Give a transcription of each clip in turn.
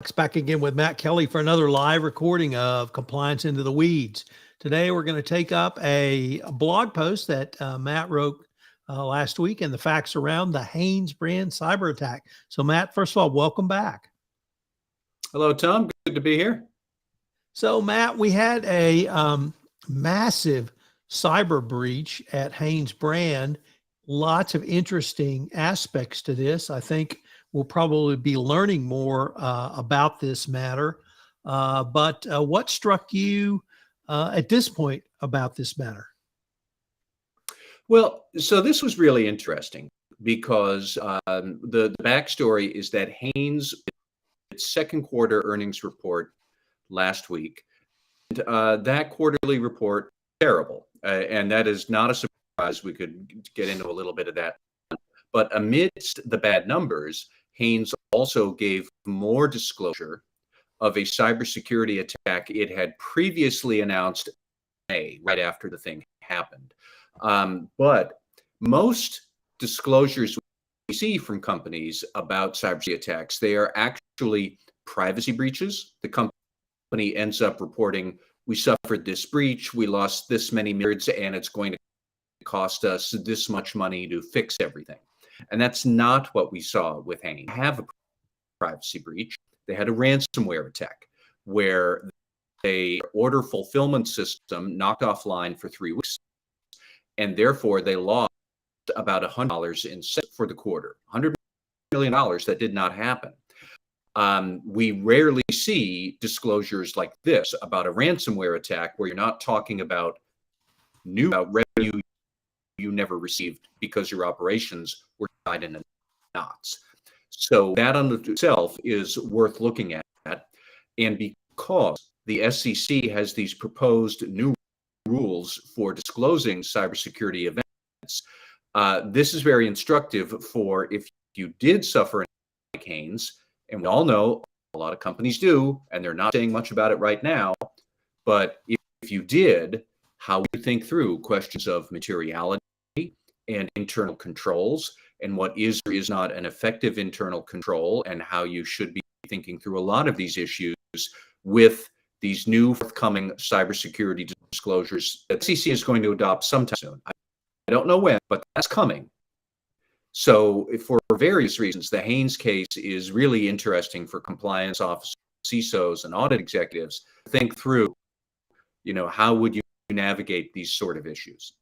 It's back again with Matt Kelly for another live recording of Compliance Into the Weeds. Today, we're going to take up a blog post that Matt wrote last week and the facts around the Hanes brand cyber attack. So, Matt, first of all, welcome back. Hello, Tom. Good to be here. So, Matt, we had a massive cyber breach at Hanes brand. Lots of interesting aspects to this. I think we'll probably be learning more about this matter. But what struck you at this point about this matter? Well, so this was really interesting because the backstory is that Hanes, its second quarter earnings report last week, and that quarterly report terrible, and that is not a surprise. We could get into a little bit of that. But amidst the bad numbers, Hanes also gave more disclosure of a cybersecurity attack it had previously announced in May, right after the thing happened. But most disclosures we see from companies about cybersecurity attacks, they are actually privacy breaches. The company ends up reporting, we suffered this breach, we lost this many milliards, and it's going to cost us this much money to fix everything. And that's not what we saw with Hanes. They have a privacy breach. They had a ransomware attack where a order fulfillment system knocked offline for 3 weeks, and therefore they lost about $100 in sales for the quarter. $100 million, that did not happen. We rarely see disclosures like this about a ransomware attack where you're not talking about revenue you never received because your operations were tied in knots. So that on itself is worth looking at. And because the SEC has these proposed new rules for disclosing cybersecurity events, this is very instructive for if you did suffer like Hanes, and we all know a lot of companies do, and they're not saying much about it right now, but if you did, how we think through questions of materiality and internal controls, and what is or is not an effective internal control, and how you should be thinking through a lot of these issues with these new forthcoming cybersecurity disclosures that CC is going to adopt sometime soon. I don't know when, but that's coming. So for various reasons, the Hanes case is really interesting for compliance officers, CISOs, and audit executives to think through, how would you navigate these sort of issues?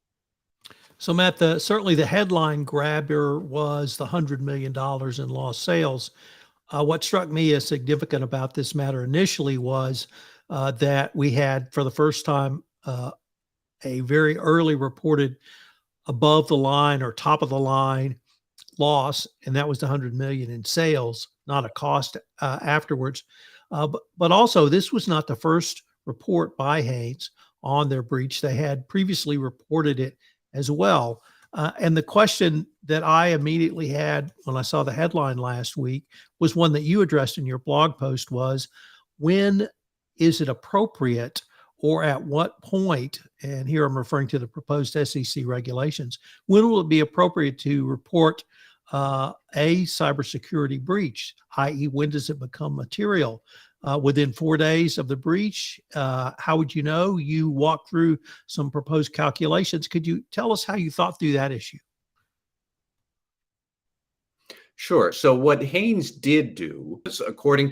So, Matt, certainly the headline grabber was the $100 million in lost sales. What struck me as significant about this matter initially was that we had, for the first time, a very early reported above the line or top of the line loss, and that was the $100 million in sales, not a cost afterwards. But also, this was not the first report by Hanes on their breach. They had previously reported it as well. And the question that I immediately had when I saw the headline last week was one that you addressed in your blog post was, when is it appropriate, or at what point, and here I'm referring to the proposed SEC regulations, when will it be appropriate to report a cybersecurity breach, i.e. when does it become material? Within 4 days of the breach, how would you know? You walked through some proposed calculations. Could you tell us how you thought through that issue? Sure. So what Hanes did do is, according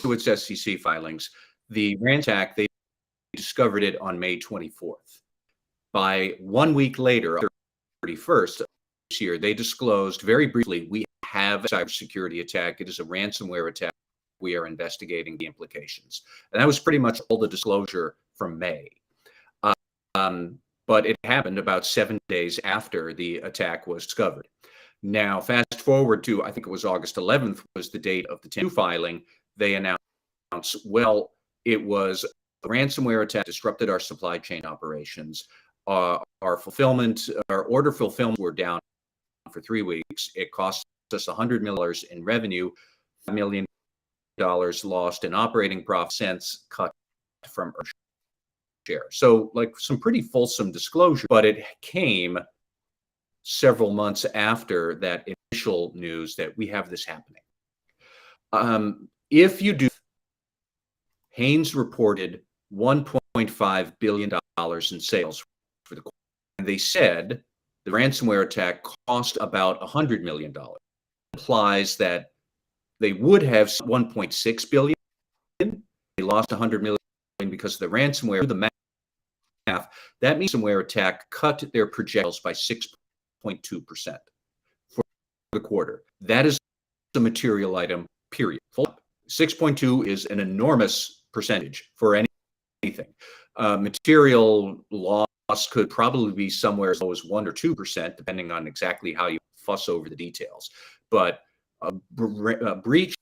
to its SEC filings, the ransomware attack, they discovered it on May 24th. By 1 week later, 31st of this year, they disclosed very briefly, we have a cybersecurity attack. It is a ransomware attack. We are investigating the implications. And that was pretty much all the disclosure from May. But it happened about 7 days after the attack was discovered. Now, fast forward to, I think it was August 11th was the date of the 10 filing. They announced, well, it was a ransomware attack, disrupted our supply chain operations. Our order fulfillment were down for 3 weeks. It cost us $100 million in revenue, $5 million lost in operating profit, cents cut from our share. So like some pretty fulsome disclosure, but it came several months after that initial news that we have this happening. If you do Haynes reported $1.5 billion in sales for the quarter. And they said the ransomware attack cost about $100 million. Implies that they would have 1.6 billion. They lost 100 million because of the ransomware. The math, that means the ransomware attack cut their projections by 6.2% for the quarter. That is a material item, period. 6.2 is an enormous percentage for anything. Material loss could probably be somewhere as low as 1 or 2%, depending on exactly how you fuss over the details. But a breach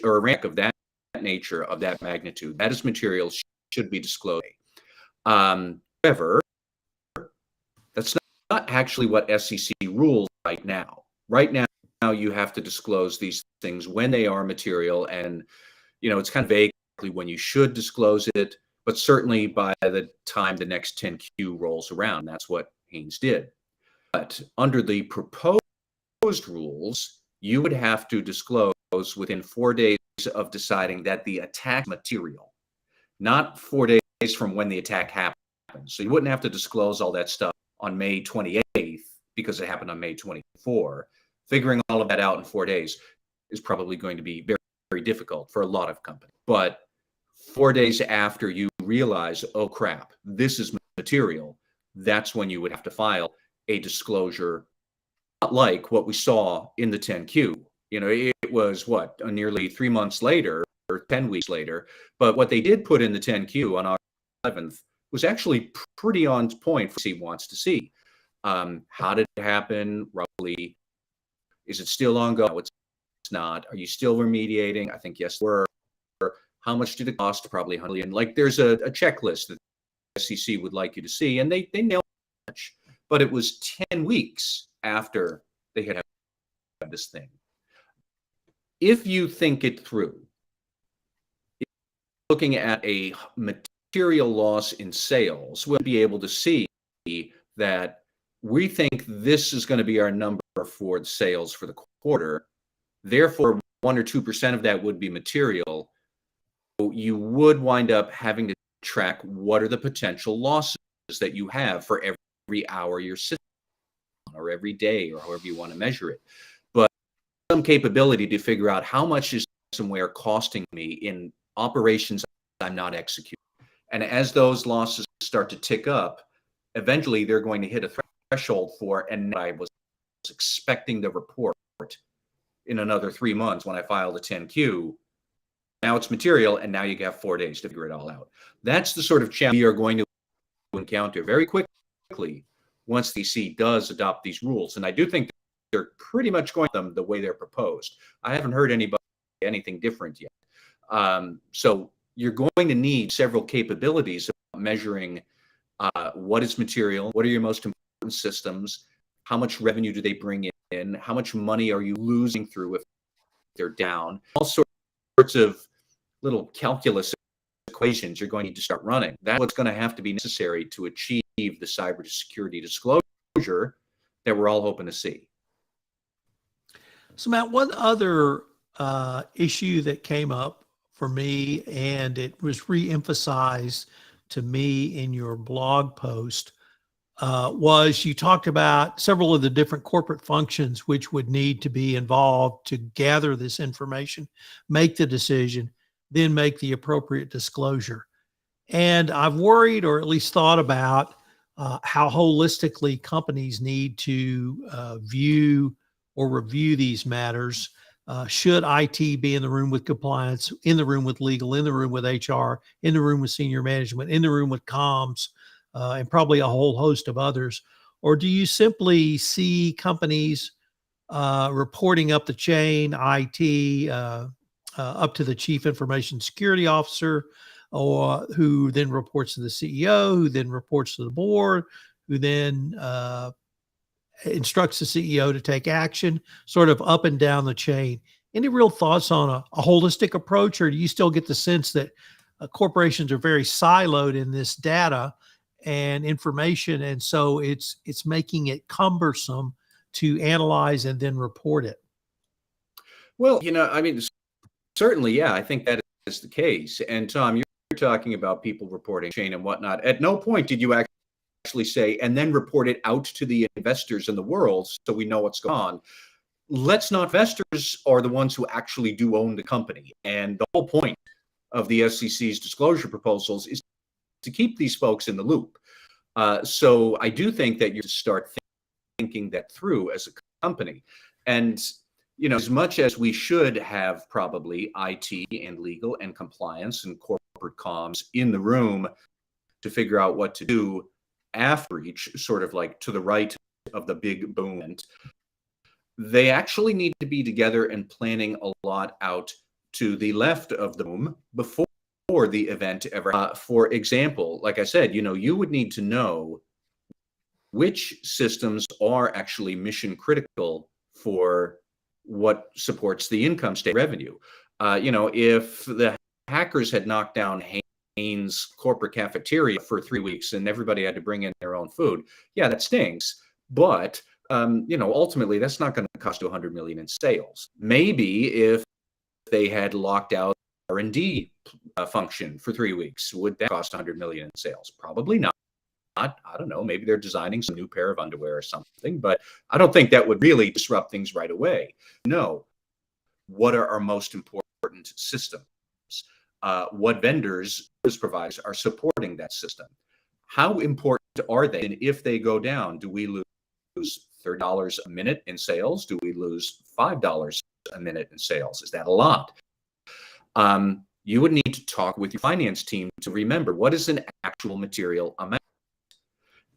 or a rank of that nature, of that magnitude, that is material, should be disclosed. However, that's not actually what SEC rules right now. Right now, you have to disclose these things when they are material, and it's kind of vague when you should disclose it, but certainly by the time the next 10Q rolls around. That's what Haynes did. But under the proposed rules, you would have to disclose within 4 days of deciding that the attack material, not 4 days from when the attack happened. So you wouldn't have to disclose all that stuff on May 28th because it happened on May 24. Figuring all of that out in 4 days is probably going to be very, very difficult for a lot of companies. But 4 days after you realize, oh crap, this is material, that's when you would have to file a disclosure, not like what we saw in the 10Q. It was nearly 3 months later or 10 weeks later. But what they did put in the 10Q on August 11th was actually pretty on point for what he wants to see. How did it happen? Roughly, is it still ongoing? No, it's not. Are you still remediating? I think yes, we're. How much did it cost? Probably $100 million. Like there's a checklist that the SEC would like you to see, and they nailed it. But it was 10 weeks after they had this thing. If you think it through, looking at a material loss in sales, we'll be able to see that we think this is going to be our number for the sales for the quarter. Therefore, 1 or 2% of that would be material. You would wind up having to track what are the potential losses that you have for every hour you're sitting on, or every day, or however you want to measure it. But some capability to figure out how much is ransomware costing me in operations I'm not executing. And as those losses start to tick up, eventually they're going to hit a threshold for, and I was expecting the report in another 3 months when I file the 10Q. Now it's material, and now you have 4 days to figure it all out. That's the sort of challenge we are going to encounter very quickly once the SEC does adopt these rules. And I do think they're pretty much going them the way they're proposed. I haven't heard anybody say anything different yet. So you're going to need several capabilities of measuring what is material, what are your most important systems, how much revenue do they bring in, how much money are you losing through if they're down, all sorts of little calculus equations you're going to need to start running. That's what's going to have to be necessary to achieve the cybersecurity disclosure that we're all hoping to see. So Matt, one other issue that came up for me, and it was re-emphasized to me in your blog post, was you talked about several of the different corporate functions which would need to be involved to gather this information, make the decision, then make the appropriate disclosure. And I've worried, or at least thought about, how holistically companies need to view or review these matters. Should IT be in the room with compliance, in the room with legal, in the room with HR, in the room with senior management, in the room with comms, and probably a whole host of others? Or do you simply see companies reporting up the chain, IT, up to the chief information security officer, or who then reports to the CEO, who then reports to the board, who then instructs the CEO to take action, sort of up and down the chain? Any real thoughts on a holistic approach, or do you still get the sense that corporations are very siloed in this data and information, and so it's making it cumbersome to analyze and then report it? Well, I mean, certainly, yeah, I think that is the case. And Tom, you're talking about people reporting chain and whatnot. At no point did you actually say, and then report it out to the investors in the world so we know what's going on. Let's not, investors are the ones who actually do own the company. And the whole point of the SEC's disclosure proposals is to keep these folks in the loop. So I do think that you start thinking that through as a company. And, as much as we should have probably IT and legal and compliance and corporate comms in the room to figure out what to do after each, sort of like to the right of the big boom, they actually need to be together and planning a lot out to the left of the boom before the event ever. For example, like I said, you would need to know which systems are actually mission critical for what supports the income statement revenue. If the hackers had knocked down Hanes corporate cafeteria for 3 weeks and everybody had to bring in their own food, yeah, that stinks. But ultimately, that's not going to cost $100 million in sales. Maybe if they had locked out R&D function for 3 weeks, would that cost $100 million in sales? Probably not. I don't know. Maybe they're designing some new pair of underwear or something, but I don't think that would really disrupt things right away. No. What are our most important systems? What vendors, providers are supporting that system? How important are they? And if they go down, do we lose $30 a minute in sales? Do we lose $5 a minute in sales? Is that a lot? You would need to talk with your finance team to remember what is an actual material amount.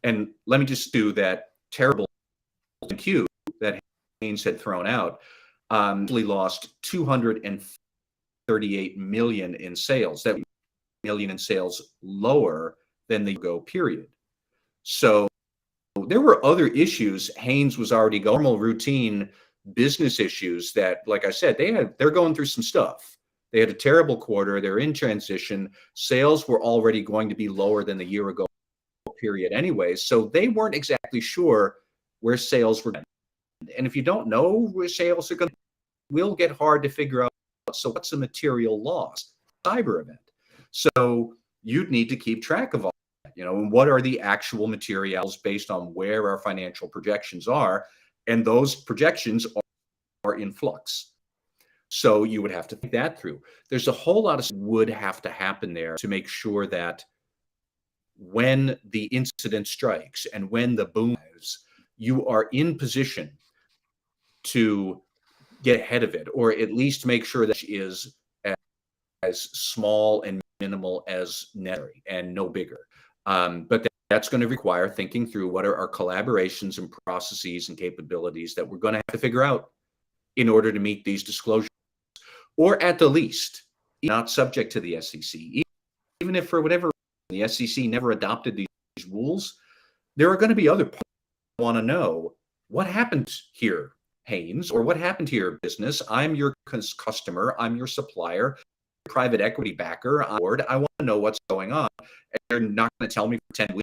And let me just do that terrible cue that Haynes had thrown out. Actually lost 238 million in sales. That million in sales lower than the go period. So there were other issues. Haynes was already going normal routine business issues that, like I said, they're going through some stuff. They had a terrible quarter. They're in transition. Sales were already going to be lower than the year ago period anyway. So they weren't exactly sure where sales were going. And if you don't know where sales are going, it will get hard to figure out. So what's a material loss? Cyber event. So you'd need to keep track of all that, and what are the actual materials based on where our financial projections are. And those projections are in flux. So you would have to think that through. There's a whole lot of would have to happen there to make sure that when the incident strikes and when the boom is, you are in position to get ahead of it, or at least make sure that it is as small and minimal as necessary and no bigger. But that's going to require thinking through what are our collaborations and processes and capabilities that we're going to have to figure out in order to meet these disclosures, or at the least, not subject to the SEC. Even if for whatever reason the SEC never adopted these rules, there are going to be other parties who want to know what happened here, Haynes, or what happened to your business. I'm your customer. I'm your supplier, private equity backer on board. I want to know what's going on. And you're not going to tell me for 10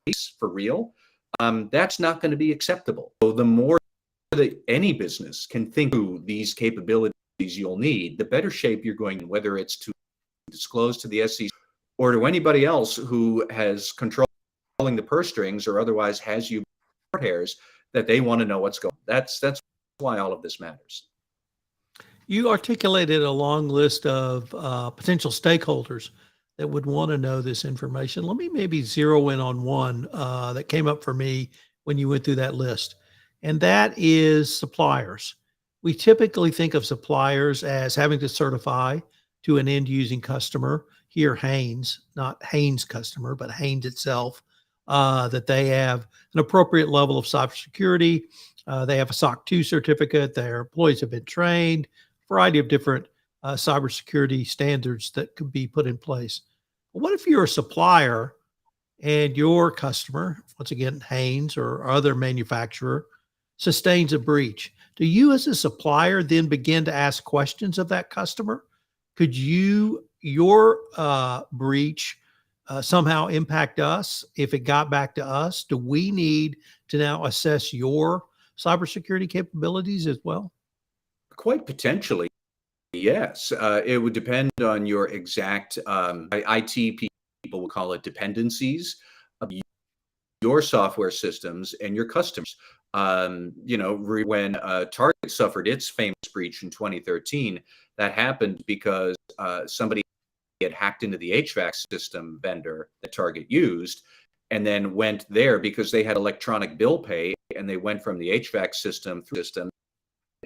weeks for real. That's not going to be acceptable. So the more that any business can think through these capabilities you'll need, the better shape you're going in, whether it's to disclose to the SEC or to anybody else who has controlling the purse strings or otherwise has you hairs, that they want to know what's going on. That's why all of this matters. You articulated a long list of potential stakeholders that would want to know this information. Let me maybe zero in on one that came up for me when you went through that list, and that is suppliers. We typically think of suppliers as having to certify to an end-using customer, here Haynes, not Haynes customer, but Haynes itself, that they have an appropriate level of cybersecurity. They have a SOC 2 certificate. Their employees have been trained, a variety of different cybersecurity standards that could be put in place. But what if you're a supplier and your customer, once again, Haynes or other manufacturer, sustains a breach? Do you as a supplier then begin to ask questions of that customer? Could your breach somehow impact us if it got back to us? Do we need to now assess your cybersecurity capabilities as well? Quite potentially. Yes, it would depend on your exact IT people will call it dependencies of your software systems and your customers. When Target suffered its famous breach in 2013, that happened because somebody had hacked into the HVAC system vendor that Target used, and then went there because they had electronic bill pay, and they went from the HVAC system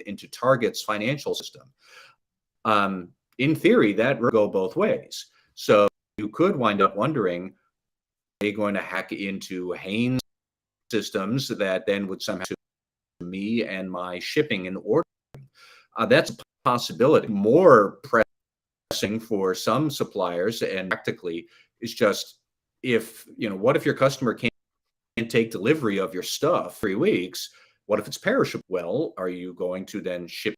into Target's financial system. In theory, that would go both ways. So you could wind up wondering, are they going to hack into Hanes systems that then would somehow to me and my shipping and ordering? That's a possibility. More pressing for some suppliers and practically is just what if your customer can't take delivery of your stuff 3 weeks? What if it's perishable? Well, are you going to then ship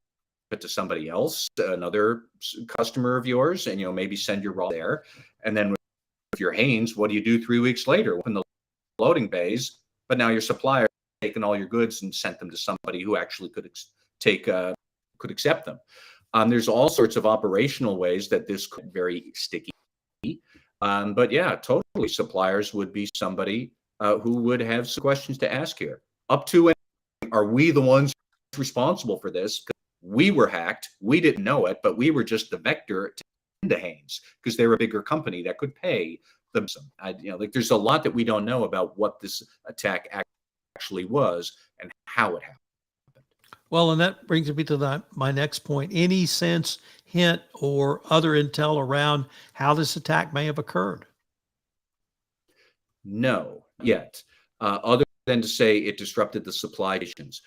it to somebody else, another customer of yours, and maybe send your raw there? And then with your Hanes, what do you do 3 weeks later? Open the loading bays, but now your supplier has taken all your goods and sent them to somebody who actually could accept them. There's all sorts of operational ways that this could be very sticky. But yeah, totally, suppliers would be somebody who would have some questions to ask here. Up to, are we the ones responsible for this? We were hacked. We didn't know it, but we were just the vector to Hanes because they're a bigger company that could pay them some. There's a lot that we don't know about what this attack actually was and how it happened. Well, and that brings me to my next point. Any sense, hint, or other intel around how this attack may have occurred? No, yet, other than to say it disrupted the supply chains,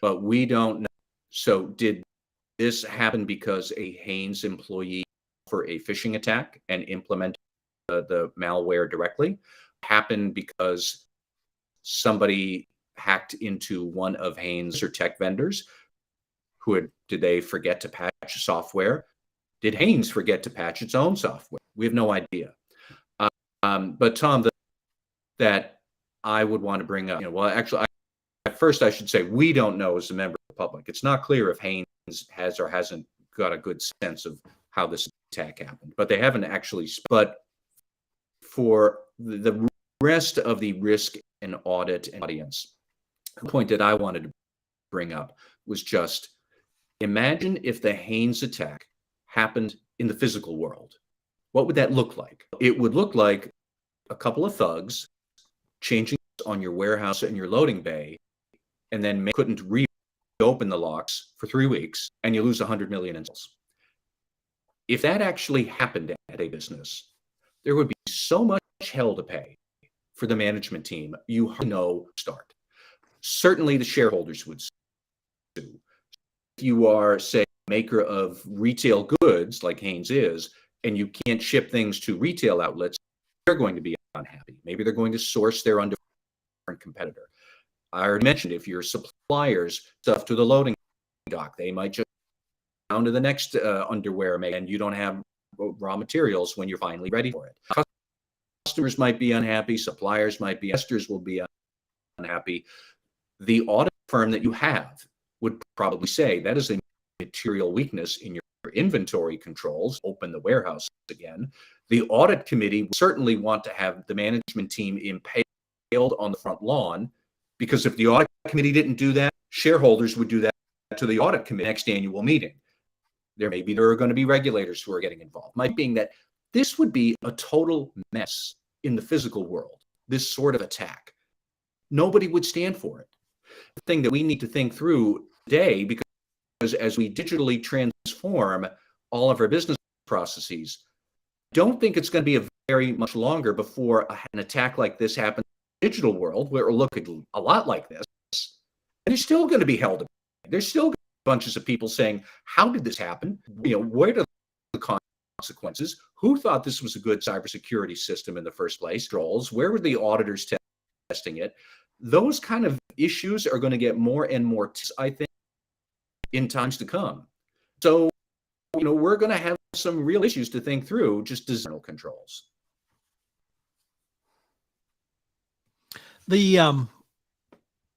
but we don't know. So did this happen because a Hanes employee for a phishing attack and implemented the malware directly? Happened because somebody hacked into one of Hanes or tech vendors did they forget to patch software? Did Hanes forget to patch its own software? We have no idea. But Tom, that I would want to bring up, actually, first I should say we don't know as a member of the public. It's not clear if Hanes has or hasn't got a good sense of how this attack happened, but they haven't actually. But for the rest of the risk and audit and audience, the point that I wanted to bring up was just imagine if the Hanes attack happened in the physical world. What would that look like? It would look like a couple of thugs changing on your warehouse and your loading bay, and then couldn't reopen the locks for 3 weeks, and you lose 100 million in sales. If that actually happened at a business, there would be so much hell to pay for the management team. You hardly know start. Certainly, the shareholders would sue. If you are, say, a maker of retail goods like Hanes is, and you can't ship things to retail outlets, they're going to be unhappy. Maybe they're going to source their underwear from a competitor. I already mentioned if your suppliers stuff to the loading dock, they might just go down to the next underwear and you don't have raw materials when you're finally ready for it. Customers might be unhappy, suppliers might be, investors will be unhappy. The audit firm that you have would probably say that is a material weakness in your inventory controls. Open the warehouse again. The audit committee would certainly want to have the management team impaled on the front lawn, because if the audit committee didn't do that, shareholders would do that to the audit committee next annual meeting. There are going to be regulators who are getting involved. My being that this would be a total mess in the physical world, this sort of attack. Nobody would stand for it. The thing that we need to think through today, because as we digitally transform all of our business processes, don't think it's going to be very much longer before an attack like this happens in the digital world, where it will look a lot like this. And there's still going to be held. There's still bunches of people saying, how did this happen? What are the consequences? Who thought this was a good cybersecurity system in the first place? Trolls. Where were the auditors testing it? Those kind of issues are going to get more and more, I think, in times to come. So, we're going to have some real issues to think through, just as controls. The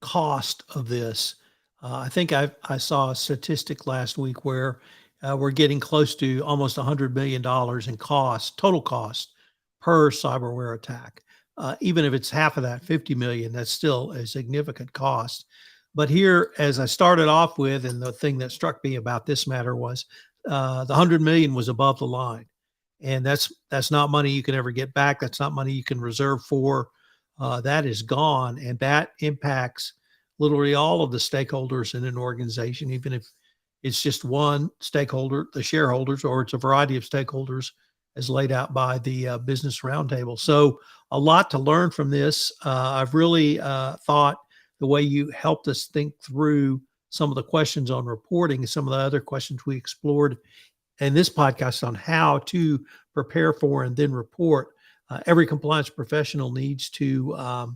cost of this, I think I saw a statistic last week where we're getting close to almost $100 million in cost, total cost per cyberware attack. Even if it's half of that, 50 million, that's still a significant cost. But here, as I started off with, and the thing that struck me about this matter was the 100 million was above the line. And that's not money you can ever get back. That's not money you can reserve for. That is gone. And that impacts literally all of the stakeholders in an organization, even if it's just one stakeholder, the shareholders, or it's a variety of stakeholders as laid out by the Business Roundtable. So a lot to learn from this. I've really thought the way you helped us think through some of the questions on reporting and some of the other questions we explored in this podcast on how to prepare for and then report, every compliance professional needs to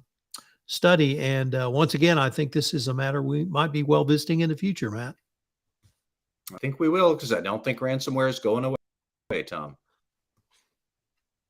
study. And once again, I think this is a matter we might be well visiting in the future, Matt. I think we will, because I don't think ransomware is going away, Tom.